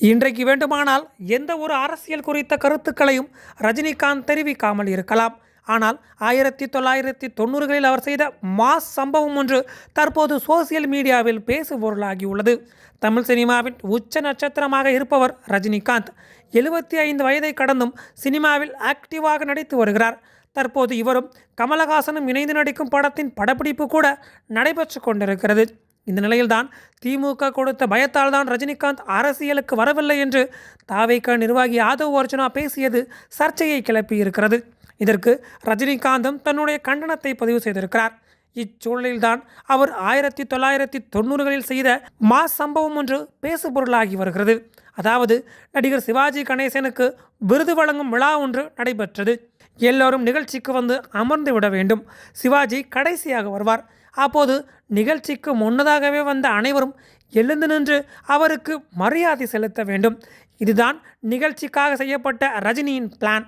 இன்றைக்கு வேண்டுமானால் எந்த ஒரு அரசியல் குறித்த கருத்துக்களையும் ரஜினிகாந்த் தெரிவிக்காமல் இருக்கலாம். ஆனால் 1990களில் அவர் செய்த மாஸ் சம்பவம் ஒன்று தற்போது சோசியல் மீடியாவில் பேசுபொருளாகியுள்ளது. தமிழ் சினிமாவின் உச்ச நட்சத்திரமாக இருப்பவர் ரஜினிகாந்த் 75 வயதை கடந்தும் சினிமாவில் ஆக்டிவாக நடித்து வருகிறார். தற்போது இவரும் கமலஹாசனும் இணைந்து நடிக்கும் படத்தின் படப்பிடிப்பு கூட நடைபெற்று கொண்டிருக்கிறது. இந்த நிலையில்தான் திமுக கொடுத்த பயத்தால் தான் ரஜினிகாந்த் அரசியலுக்கு வரவில்லை என்று தாவேக நிர்வாகி ஆதவ் அர்ஜுனா பேசியது சர்ச்சையை கிளப்பியிருக்கிறது. இதற்கு ரஜினிகாந்தும் தன்னுடைய கண்டனத்தை பதிவு செய்திருக்கிறார். இச்சூழலில்தான் அவர் 1990களில் செய்த மாஸ் சம்பவம் ஒன்று பேசுபொருளாகி வருகிறது. அதாவது நடிகர் சிவாஜி கணேசனுக்கு விருது வழங்கும் விழா ஒன்று நடைபெற்றது. எல்லோரும் நிகழ்ச்சிக்கு வந்து அமர்ந்து விட வேண்டும். சிவாஜி கடைசியாக வருவார். அப்போது நிகழ்ச்சிக்கு முன்னதாகவே வந்த அனைவரும் எழுந்து நின்று அவருக்கு மரியாதை செலுத்த வேண்டும். இதுதான் நிகழ்ச்சிக்காக செய்யப்பட்ட ரஜினியின் பிளான்.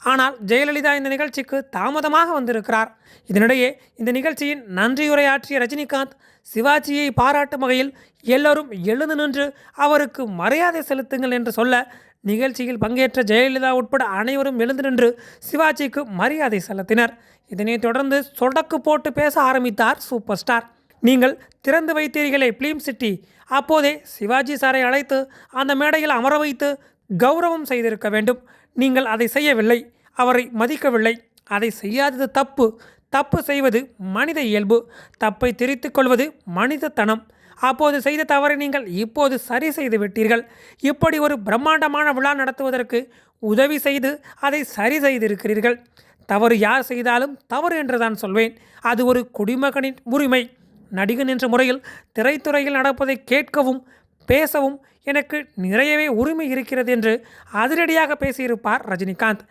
ஆனால் ஜெயலலிதா இந்த நிகழ்ச்சிக்கு தாமதமாக வந்திருக்கிறார். இதனிடையே இந்த நிகழ்ச்சியின் நன்றியுரையாற்றிய ரஜினிகாந்த் சிவாஜியை பாராட்டும் வகையில் எல்லோரும் எழுந்து நின்று அவருக்கு மரியாதை செலுத்துங்கள் என்று சொல்ல, நிகழ்ச்சியில் பங்கேற்ற ஜெயலலிதா உட்பட அனைவரும் எழுந்து நின்று சிவாஜிக்கு மரியாதை செலுத்தினர். இதனைத் தொடர்ந்து சொடக்கு போட்டு பேச ஆரம்பித்தார் சூப்பர் ஸ்டார். நீங்கள் திறந்து வைத்தீர்களே ஃபிலிம் சிட்டி, அப்போதே சிவாஜி சாரை அழைத்து அந்த மேடையில் அமர வைத்து கௌரவம் செய்திருக்க வேண்டும். நீங்கள் அதை செய்யவில்லை, அவரை மதிக்கவில்லை. அதை செய்யாதது தப்பு. தப்பு செய்வது மனித இயல்பு. தப்பை திரித்துக் கொள்வது மனிதத்தனம். அப்போது செய்த தவறை நீங்கள் இப்போது சரி செய்து விட்டீர்கள். இப்படி ஒரு பிரம்மாண்டமான விழா நடத்துவதற்கு உதவி செய்து அதை சரி செய்திருக்கிறீர்கள். தவறு யார் செய்தாலும் தவறு என்று தான் சொல்வேன். அது ஒரு குடிமகனின் உரிமை. நடிகன் என்ற முறையில் திரைத்துறையில் நடப்பதை கேட்கவும் பேசவும் எனக்கு நிறையவே உரிமை இருக்கிறது என்று அதிரடியாக பேசியிருப்பார் ரஜினிகாந்த்.